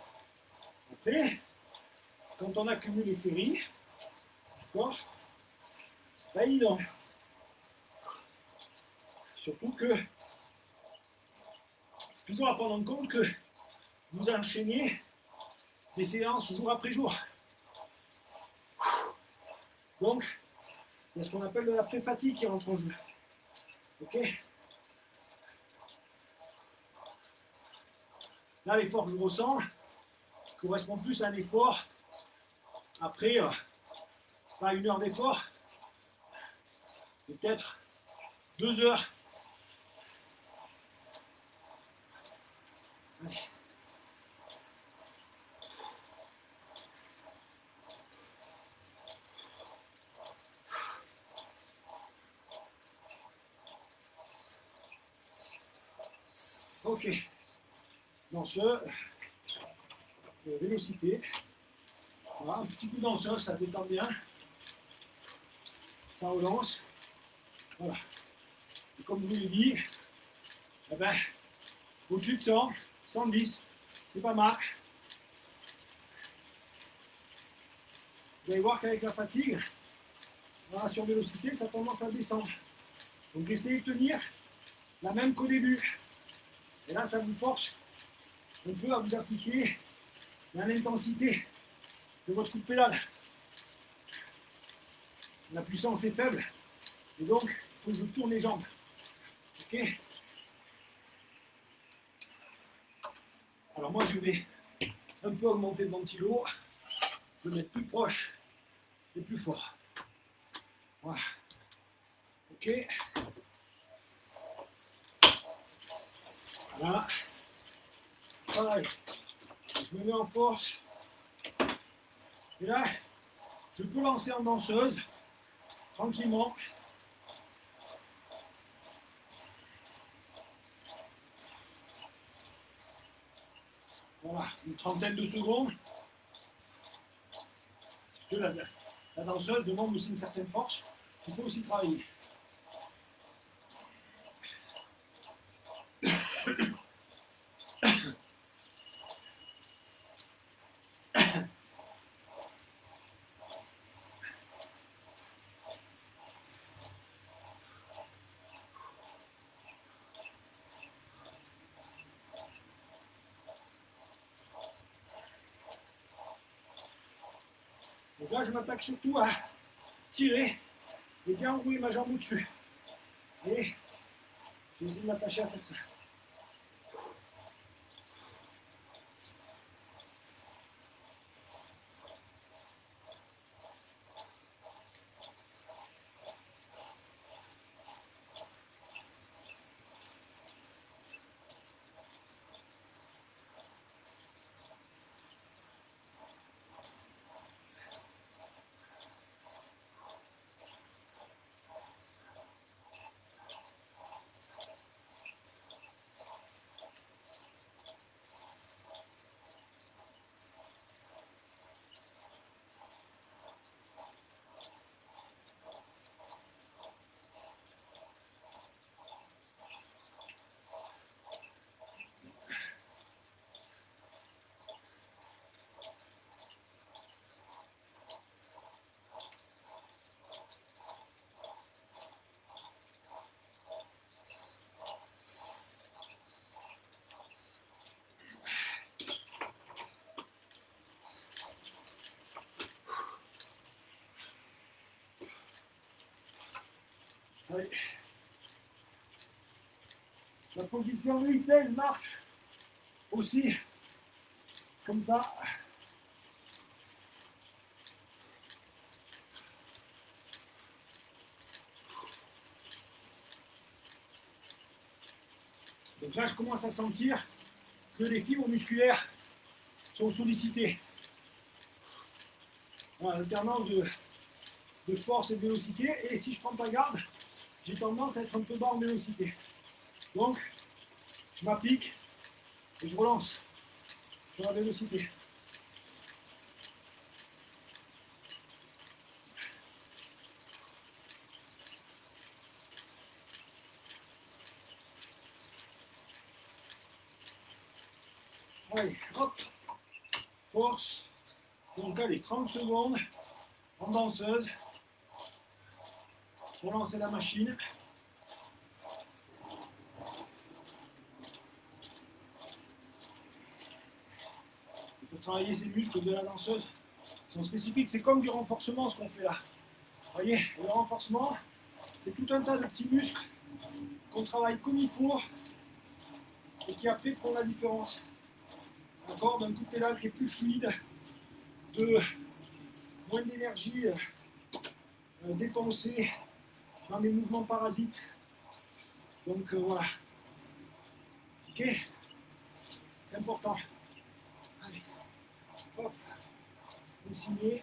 Après, quand on accumule les séries, d'accord, c'est pas évident. Surtout que, toujours à prendre en compte que vous enchaînez des séances jour après jour. Donc, il y a ce qu'on appelle de la pré-fatigue qui rentre en jeu. Ok? Là, l'effort que je ressens correspond plus à un effort après, pas 1 heure d'effort, peut-être 2 heures. Allez. Ok. Danseuse, vélocité. Voilà, un petit coup de danseuse, ça détend bien. Ça relance. Voilà. Et comme je vous l'ai dit, eh ben, au-dessus de 100, 110, c'est pas mal. Vous allez voir qu'avec la fatigue, voilà, sur vélocité, ça tendance à descendre. Donc essayez de tenir la même qu'au début. Et là, ça vous force un peu à vous appliquer l'intensité de votre coup de pédale. La puissance est faible, et donc il faut que je tourne les jambes. Ok? Alors moi, je vais un peu augmenter le ventilo, le mettre plus proche et plus fort. Voilà. Ok? Voilà. Pareil. Je me mets en force. Et là, je peux lancer en danseuse, tranquillement. Voilà, une trentaine de secondes. Parce que la danseuse demande aussi une certaine force. Il faut aussi travailler. Donc là, je m'attaque surtout à tirer et bien enrouler ma jambe au-dessus. Et je vais essayer de m'attacher à faire ça. Allez. La position 8-16 marche aussi comme ça. Donc là, je commence à sentir que les fibres musculaires sont sollicitées. Voilà, alternance de force et de vélocité. Et si je ne prends pas garde, j'ai tendance à être un peu bas en vélocité. Donc, je m'applique et je relance sur la vélocité. Allez, hop, force. Donc allez, 30 secondes en danseuse. Pour lancer la machine. Pour travailler ces muscles de la danseuse, ils sont spécifiques. C'est comme du renforcement ce qu'on fait là. Vous voyez, le renforcement, c'est tout un tas de petits muscles qu'on travaille comme il faut et qui après font la différence. D'accord, d'un coup pédale qui est plus fluide, de moins d'énergie dépensée dans les mouvements parasites. Donc voilà. Ok, c'est important. Allez, hop, vous signez.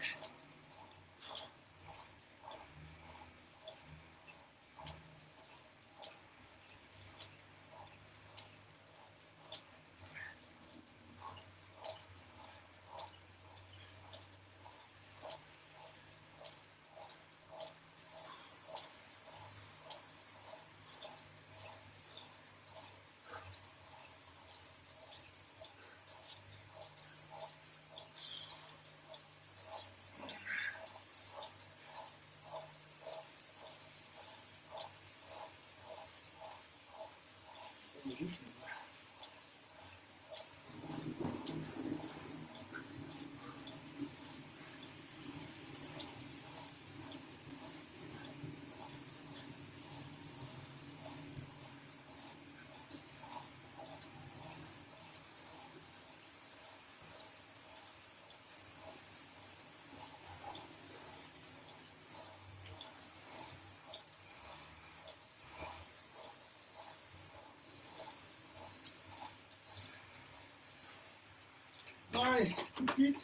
Allez, tout de suite.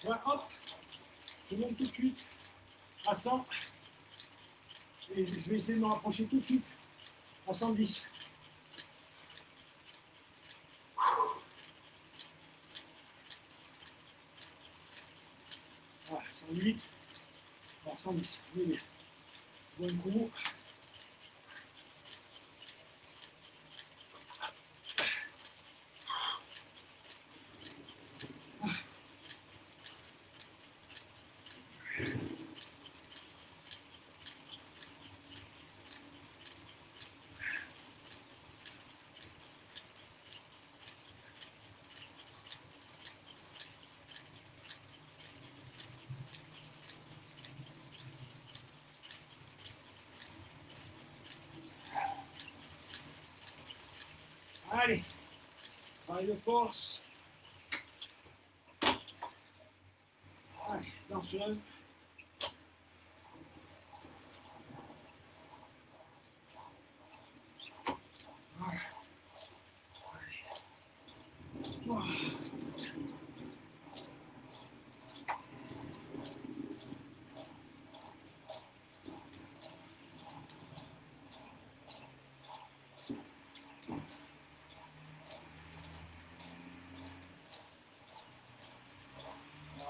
Voilà, hop, je monte tout de suite à 100. Et je vais essayer de me rapprocher tout de suite à 110. Voilà, 108. Alors 110. Oui, bien. Bon coup. Allez, travail de force. Allez, danseuse. Voilà. Allez. Voilà.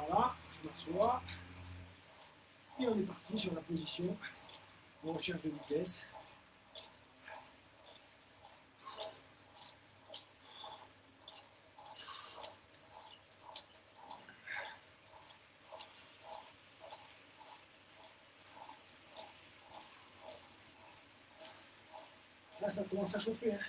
Voilà, je m'assois. Et on est parti sur la position de recherche de vitesse. Là, ça commence à chauffer. Hein.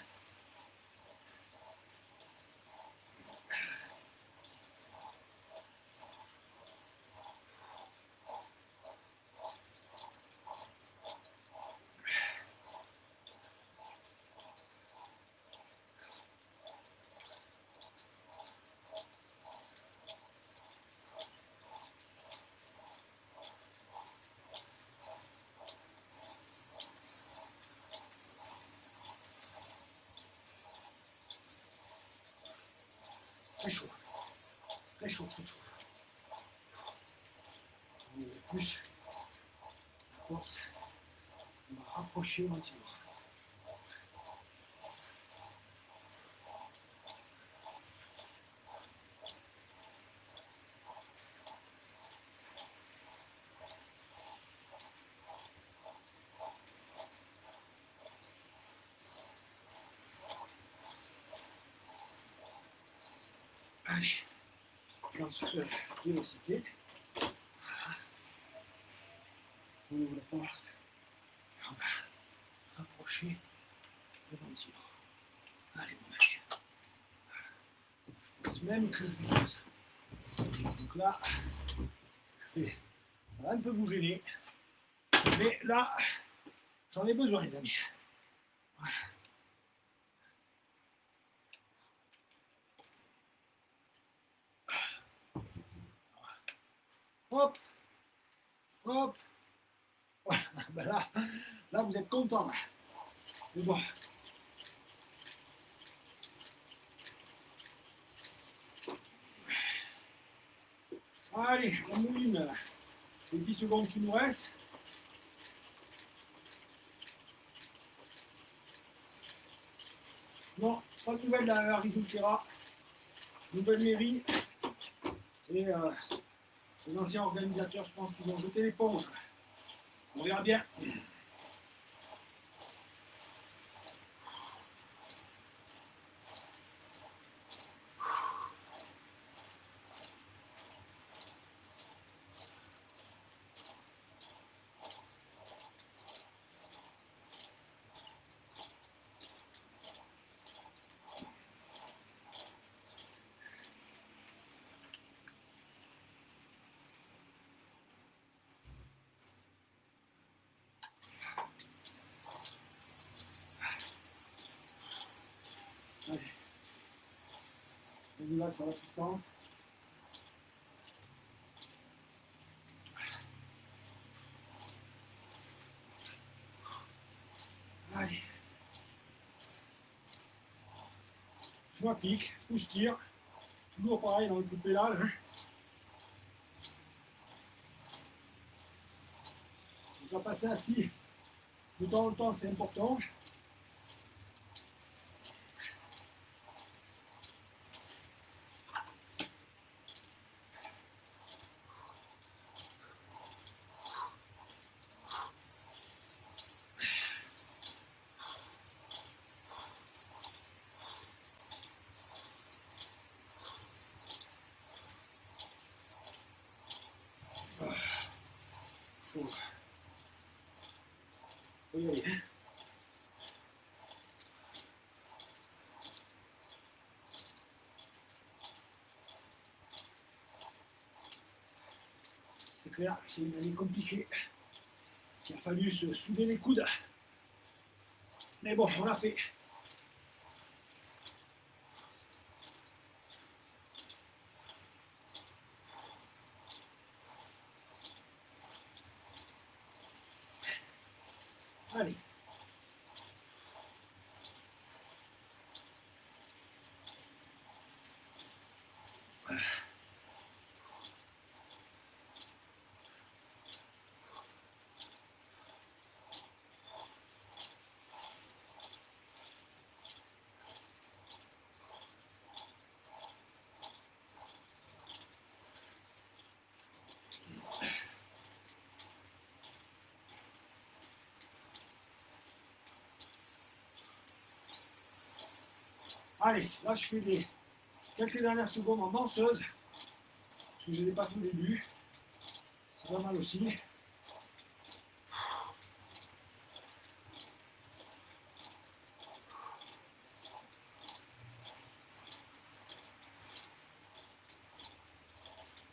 Très chaud. Très chaud, très chaud. On ouvre plus la porte. On va rapprocher gentiment. Allez, dans cette vélocité, voilà. On ouvre la porte, et on va rapprocher le ventilo. Allez, mon mec. Je pense même que je vais faire ça. Donc là, ça va un peu vous gêner, mais là, j'en ai besoin, les amis. Voilà. Hop, hop. Voilà. Ben là, vous êtes content. Mais bon. Allez, on mouline les 10 secondes qui nous restent. Non, pas de nouvelles de la Rizoultera. Nouvelle mairie. Et les anciens organisateurs, je pense qu'ils ont jeté l'éponge. On verra bien. Allez. On y va sur la puissance. Allez. Je m'applique, pousse tire. Toujours pareil dans le coup de pédale. On va passer assis de temps en temps, c'est important. Faut y aller. C'est clair, c'est une année compliquée. Il a fallu se souder les coudes. Mais bon, on l'a fait. Allez. Allez, là je fais quelques dernières secondes en danseuse, parce que je n'ai pas fait au début. C'est pas mal aussi.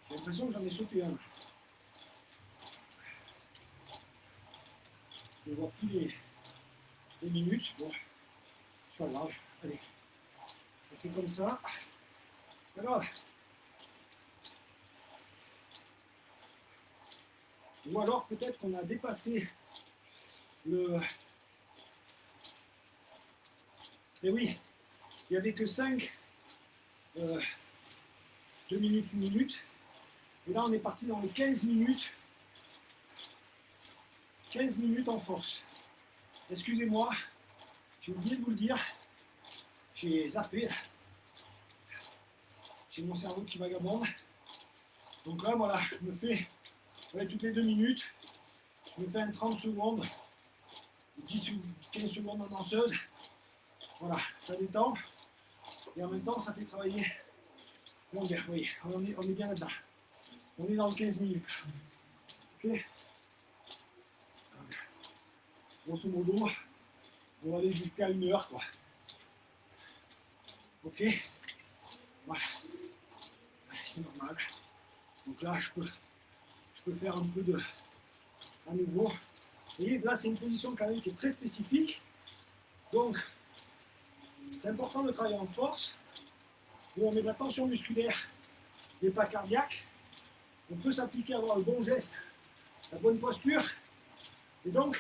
J'ai l'impression que j'en ai sauté un. Je vais voir plus les minutes. Bon, c'est pas grave. Allez, on fait comme ça. Alors, ou alors peut-être qu'on a dépassé le. Mais oui, il n'y avait que 5 2 minutes, 1 minute. Et là, on est parti dans les 15 minutes. 15 minutes en force. Excusez-moi, j'ai oublié de vous le dire. J'ai zappé. J'ai mon cerveau qui vagabonde. Donc là, voilà, je me fais, toutes les 2 minutes, je me fais un 30 secondes, 10 ou 15 secondes en danseuse. Voilà, ça détend. Et en même temps, ça fait travailler. Comment dire, oui, on est bien là-dedans. On est dans les 15 minutes. Ok. Grosso modo, on va aller jusqu'à 1 heure, quoi. Ok. Voilà. C'est normal. Donc là, je peux faire un peu de à nouveau. Et là, c'est une position quand même qui est très spécifique. Donc, c'est important de travailler en force, où on met de la tension musculaire, mais pas cardiaque. On peut s'appliquer à avoir le bon geste, la bonne posture, et donc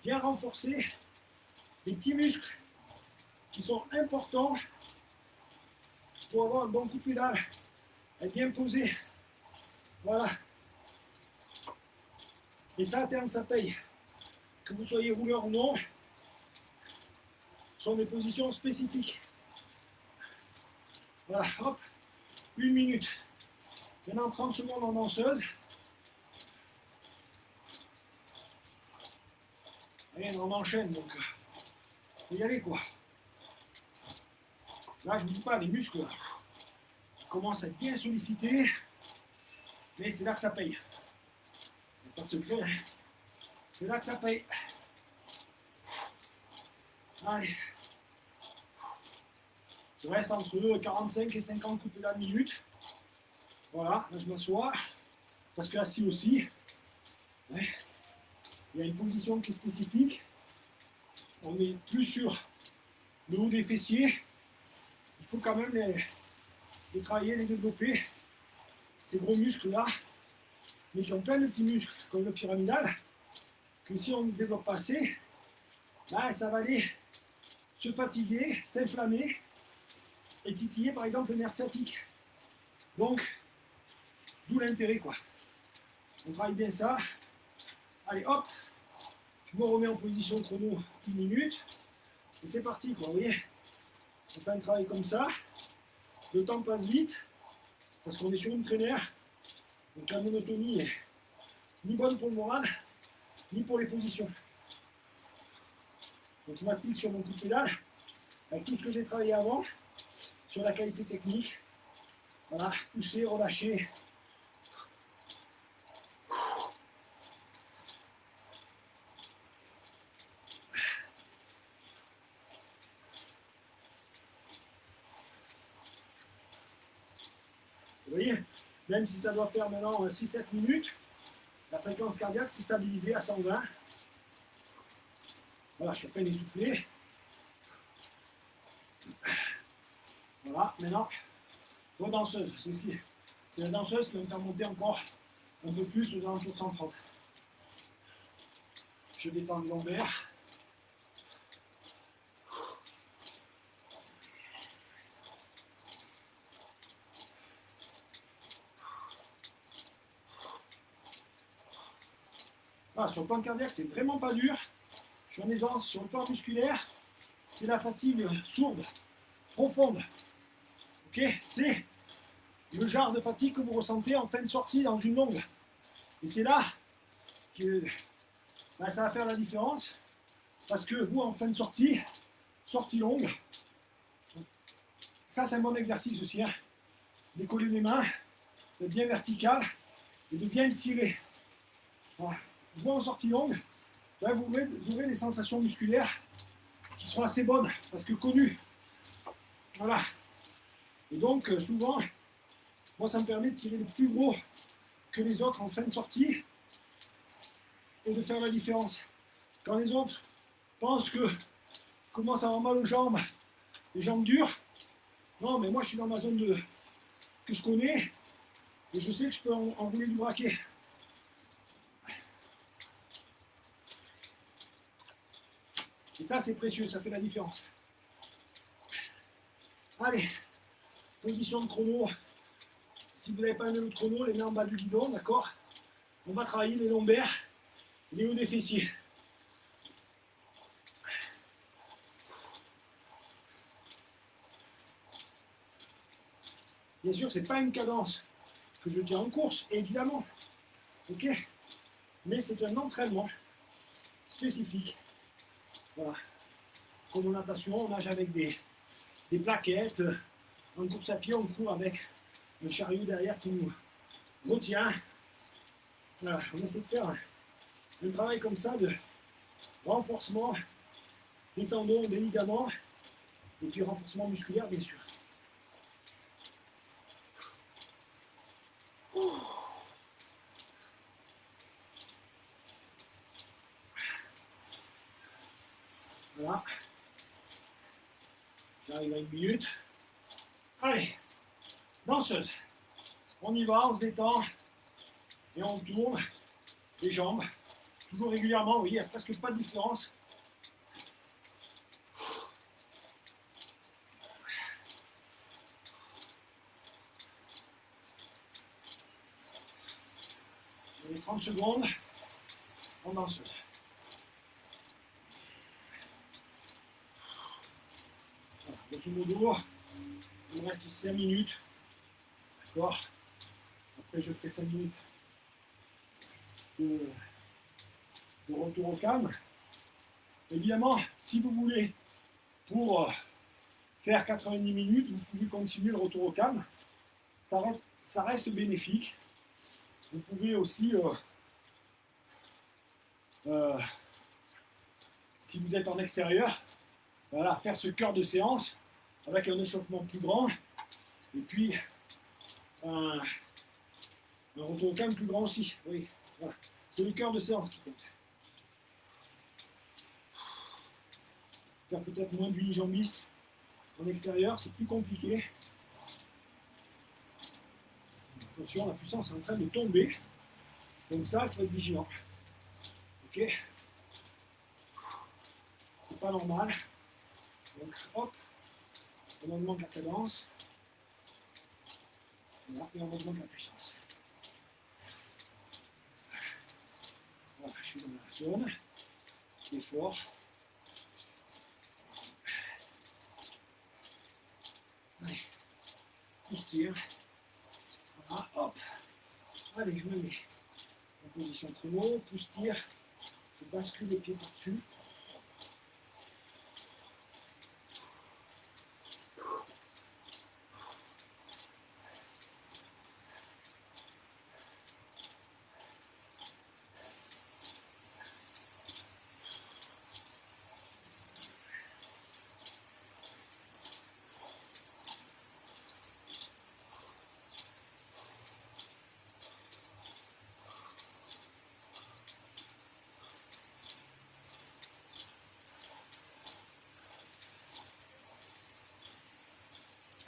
bien renforcer les petits muscles qui sont importants pour avoir un bon coup de pédale, être bien posé. Voilà. Et ça, à terme, ça paye. Que vous soyez rouleur ou non, ce sont des positions spécifiques. Voilà, hop, 1 minute. Maintenant, 30 secondes en danseuse. Et on enchaîne, donc faut y aller, quoi. Là, je ne vous dis pas, les muscles commencent à être bien sollicités, mais c'est là que ça paye. Il n'y a pas de secret, hein. C'est là que ça paye. Allez. Je reste entre 45 et 50 coups de la minute. Voilà, là je m'assois. Parce que assis aussi, ouais, il y a une position qui est spécifique. On est plus sur le haut des fessiers. Il faut quand même les travailler, les développer. Ces gros muscles-là, mais qui ont plein de petits muscles, comme le pyramidal, que si on ne développe pas assez, là, ça va aller se fatiguer, s'inflammer et titiller par exemple le nerf sciatique. Donc, d'où l'intérêt, quoi. On travaille bien ça. Allez, hop, je me remets en position chrono 1 minute. Et c'est parti, quoi, vous voyez. On fait un travail comme ça. Le temps passe vite, parce qu'on est sur une traînère. Donc la monotonie est ni bonne pour le moral, ni pour les positions. Donc je m'appuie sur mon coup de pédale, avec tout ce que j'ai travaillé avant, sur la qualité technique. Voilà, pousser, relâcher. Vous voyez, même si ça doit faire maintenant 6-7 minutes, la fréquence cardiaque s'est stabilisée à 120. Voilà, je suis à peine essoufflé. Voilà, maintenant, vos danseuses, c'est la danseuse qui va me faire monter encore un peu plus aux alentours de 130. Je détends le lombaire. Ah, sur le plan cardiaque, c'est vraiment pas dur. Je suis en aisance. Sur le plan musculaire, c'est la fatigue sourde, profonde. Ok, c'est le genre de fatigue que vous ressentez en fin de sortie dans une longue. Et c'est là que ça va faire la différence. Parce que vous, en fin de sortie longue, ça c'est un bon exercice aussi. Hein, décoller les mains, de bien vertical et de bien tirer. Voilà. Vous, en sortie longue, là, vous aurez des sensations musculaires qui seront assez bonnes, parce que connues. Voilà. Et donc, souvent, moi, ça me permet de tirer le plus gros que les autres en fin de sortie et de faire la différence. Quand les autres pensent que commencent à avoir mal aux jambes, les jambes dures, non, mais moi, je suis dans ma zone que je connais et je sais que je peux enrouler du braquet. Et ça, c'est précieux, ça fait la différence. Allez, position de chrono, si vous n'avez pas un autre chrono, les mains en bas du guidon, d'accord? On va travailler les lombaires, les hauts des fessiers. Bien sûr, ce n'est pas une cadence que je tiens en course, évidemment. Ok? Mais c'est un entraînement spécifique. Voilà. Comme en natation, on nage avec des plaquettes. En course à pied, on court avec un chariot derrière qui nous retient. Voilà. On essaie de faire un travail comme ça de renforcement des tendons, des ligaments, et puis renforcement musculaire, bien sûr. Voilà. J'arrive à 1 minute. Allez, danseuse. On y va, on se détend. Et on tourne les jambes. Toujours régulièrement, oui, il n'y a presque pas de différence. Les 30 secondes en danseuse. Voilà, grosso modo, il me reste 5 minutes. D'accord. Après, je ferai 5 minutes de retour au calme. Évidemment, si vous voulez, pour faire 90 minutes, vous pouvez continuer le retour au calme. Ça reste bénéfique. Vous pouvez aussi, si vous êtes en extérieur, voilà, faire ce cœur de séance avec un échauffement plus grand et puis un retour au calme plus grand aussi. Oui, voilà. C'est le cœur de séance qui compte. Faire peut-être moins d'unijambiste en extérieur, c'est plus compliqué. Attention, la puissance est en train de tomber. Donc ça, il faut être vigilant. Ok? C'est pas normal. Donc hop, on augmente la cadence. Voilà, et on augmente la puissance. Voilà, je suis dans la zone d'effort. Allez, pousse tire. Voilà, hop. Allez, je me mets en position chrono, pousse tire. Je bascule les pieds par-dessus.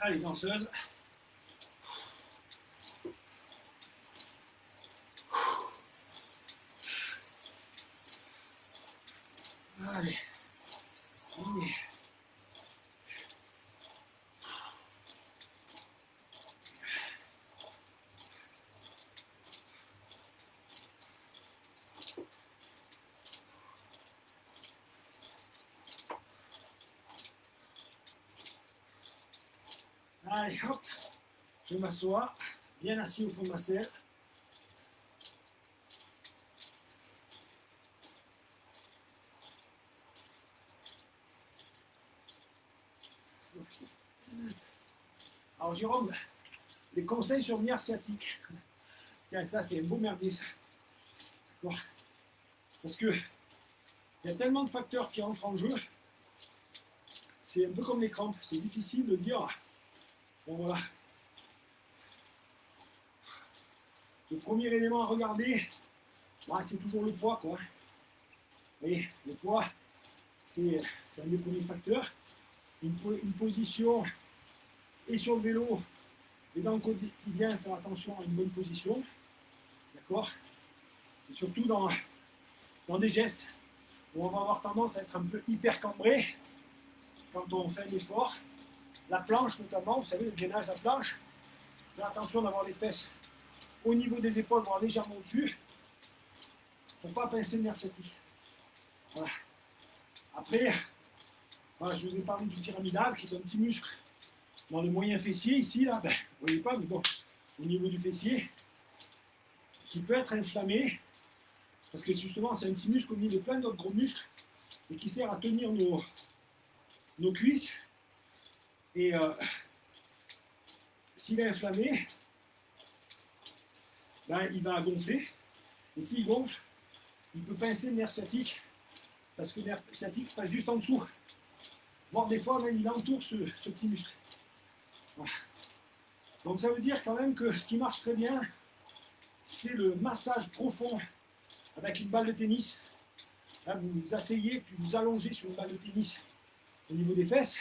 Allez, danseuse. Allez, on y est. Allez, hop, je m'assois, bien assis au fond de ma selle. Alors Jérôme, les conseils sur le nerf sciatique. Tiens, ça c'est un beau merdier ça. D'accord. Parce que il y a tellement de facteurs qui entrent en jeu. C'est un peu comme les crampes, c'est difficile de dire. Bon voilà. Le premier élément à regarder, bah, c'est toujours le poids, quoi. Vous voyez, le poids, c'est un des premiers facteurs. Une position, et sur le vélo, et dans le quotidien, faire attention à une bonne position. D'accord. Et surtout dans des gestes où on va avoir tendance à être un peu hyper cambré quand on fait un effort. La planche notamment, vous savez, le gainage à planche, faire attention d'avoir les fesses au niveau des épaules, voire légèrement au-dessus, pour ne pas pincer le nerf sciatique. Voilà. Après, voilà, je vous ai parlé du pyramidal, qui est un petit muscle dans le moyen fessier, ici, là, ben, vous ne voyez pas, mais bon, au niveau du fessier, qui peut être inflammé, parce que justement, c'est un petit muscle au milieu de plein d'autres gros muscles, et qui sert à tenir nos cuisses. Et s'il est inflammé, ben, il va gonfler. Et s'il gonfle, il peut pincer le nerf sciatique, parce que le nerf sciatique passe juste en dessous. Voire des fois, même, il entoure ce petit muscle. Voilà. Donc ça veut dire quand même que ce qui marche très bien, c'est le massage profond avec une balle de tennis. Là, vous vous asseyez, puis vous allongez sur une balle de tennis au niveau des fesses.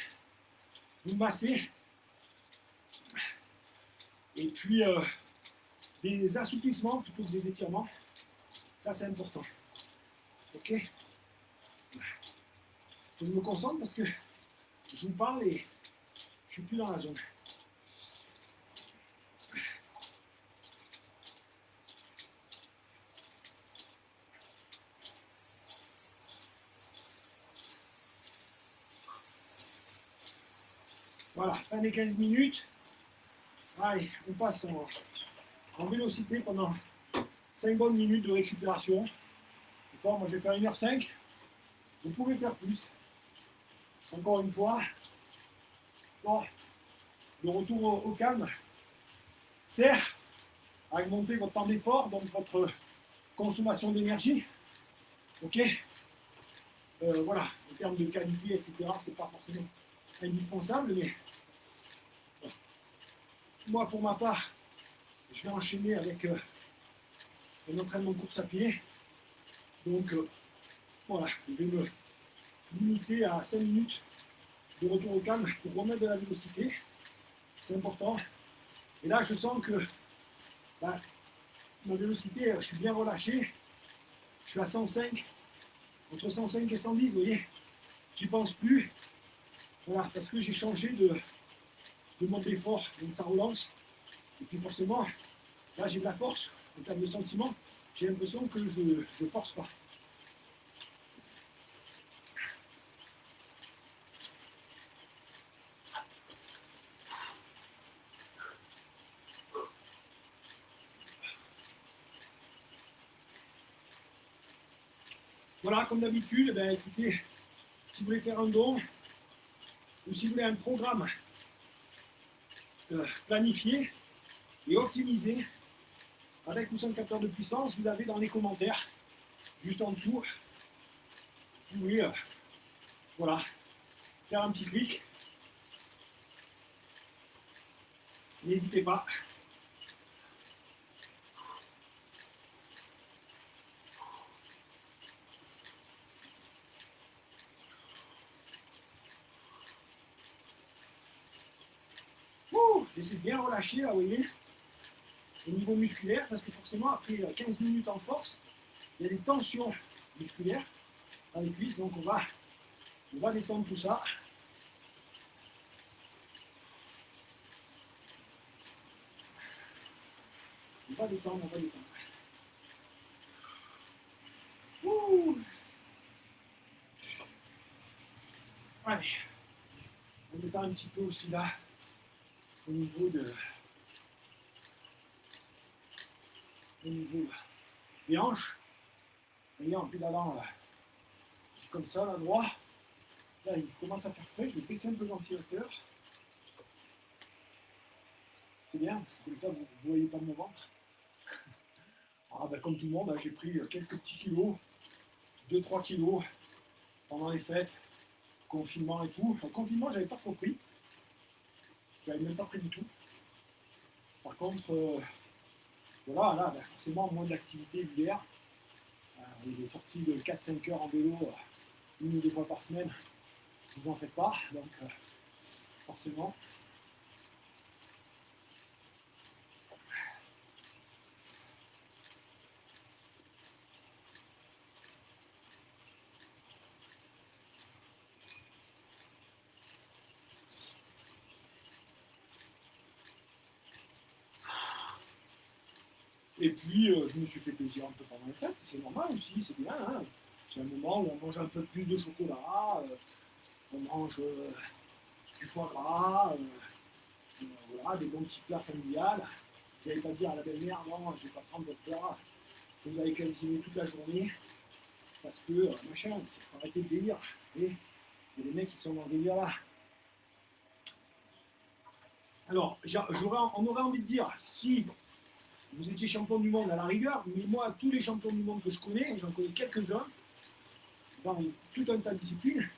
Vous massez. Et puis, des assouplissements plutôt que des étirements. Ça, c'est important. Ok? Je me concentre parce que je vous parle et je suis plus dans la zone. Voilà, fin des 15 minutes. Allez, on passe en vélocité pendant 5 bonnes minutes de récupération. D'accord, moi je vais faire 1h05. Vous pouvez faire plus. Encore une fois. Bon, le retour au calme sert à augmenter votre temps d'effort, donc votre consommation d'énergie. Ok, voilà, en termes de qualité, etc., c'est pas forcément indispensable, mais moi, pour ma part, je vais enchaîner avec un entraînement de course à pied. Donc, voilà, je vais me limiter à 5 minutes de retour au calme pour remettre de la vélocité. C'est important. Et là, je sens que bah, ma vélocité, je suis bien relâché. Je suis à 105, entre 105 et 110, vous voyez. J'y pense plus. Voilà, parce que j'ai changé de mode d'effort, donc ça relance. Et puis forcément, là j'ai de la force en termes de sentiment. J'ai l'impression que je ne force pas. Voilà, comme d'habitude, ben, écoutez, si vous voulez faire un don, ou si vous voulez un programme planifié et optimisé, avec ou sans capteur de puissance, vous avez dans les commentaires, juste en dessous, vous pouvez voilà, faire un petit clic. N'hésitez pas. J'essaie de bien relâcher, là, vous voyez, au niveau musculaire, parce que forcément, après 15 minutes en force, il y a des tensions musculaires dans les cuisses, donc on va détendre tout ça. On va détendre, on va détendre. Ouh. Allez, on détend un petit peu aussi là, au niveau des hanches. Vous voyez, en pédalant comme ça, là, droit. Là, il commence à faire frais, je vais baisser un peu le ventilateur. C'est bien, parce que comme ça, vous ne voyez pas mon ventre. Ah, ben, comme tout le monde, hein, j'ai pris quelques petits kilos, 2-3 kilos pendant les fêtes, confinement et tout. Enfin, confinement, j'avais pas trop pris. J'avais même pas pris du tout. Par contre, voilà, là, ben, forcément, moins d'activité l'hiver. Il est sorti de 4-5 heures en vélo, une ou deux fois par semaine. Vous en faites pas, donc forcément. Et puis, je me suis fait plaisir un peu pendant les fêtes, c'est normal aussi, c'est bien. Hein. C'est un moment où on mange un peu plus de chocolat, on mange du foie gras, voilà, des bons petits plats familiales. Vous n'allez pas dire à la belle-mère, non, je ne vais pas prendre votre plat, vous allez cuisiner toute la journée, parce que, machin, faut arrêter de délire. Et il y a des mecs qui sont dans ce délire là. Alors, on aurait envie de dire, si vous étiez champion du monde à la rigueur, mais moi, tous les champions du monde que je connais, j'en connais quelques-uns, dans tout un tas de disciplines,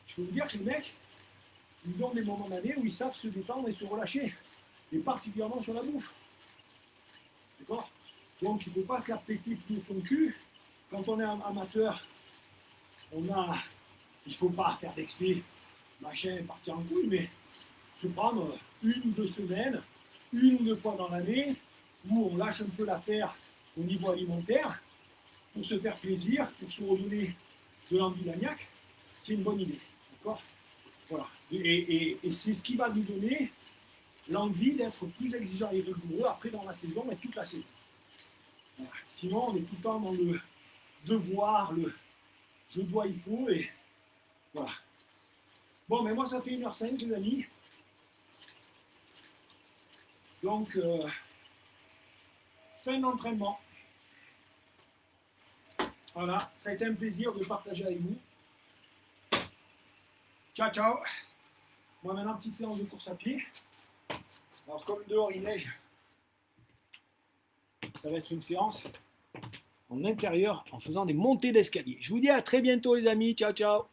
je peux vous dire que les mecs, ils ont des moments d'année où ils savent se détendre et se relâcher, et particulièrement sur la bouffe. D'accord? Donc, il ne faut pas se la péter plus de son cul. Quand on est amateur, il ne faut pas faire d'excès, machin, partir en couille, mais se prendre 1 ou 2 semaines, 1 ou 2 fois dans l'année, où on lâche un peu l'affaire au niveau alimentaire, pour se faire plaisir, pour se redonner de l'envie d'agnac, c'est une bonne idée. D'accord? Voilà. Et c'est ce qui va nous donner l'envie d'être plus exigeant et rigoureux après dans la saison et toute la saison. Voilà. Sinon, on est tout le temps dans le devoir, le je dois, il faut, et voilà. Bon, mais moi, ça fait 1h05, les amis. Donc, fin d'entraînement. Voilà, ça a été un plaisir de partager avec vous. Ciao, ciao. Moi, maintenant, petite séance de course à pied. Alors, comme dehors, il neige, ça va être une séance en intérieur en faisant des montées d'escalier. Je vous dis à très bientôt, les amis. Ciao, ciao.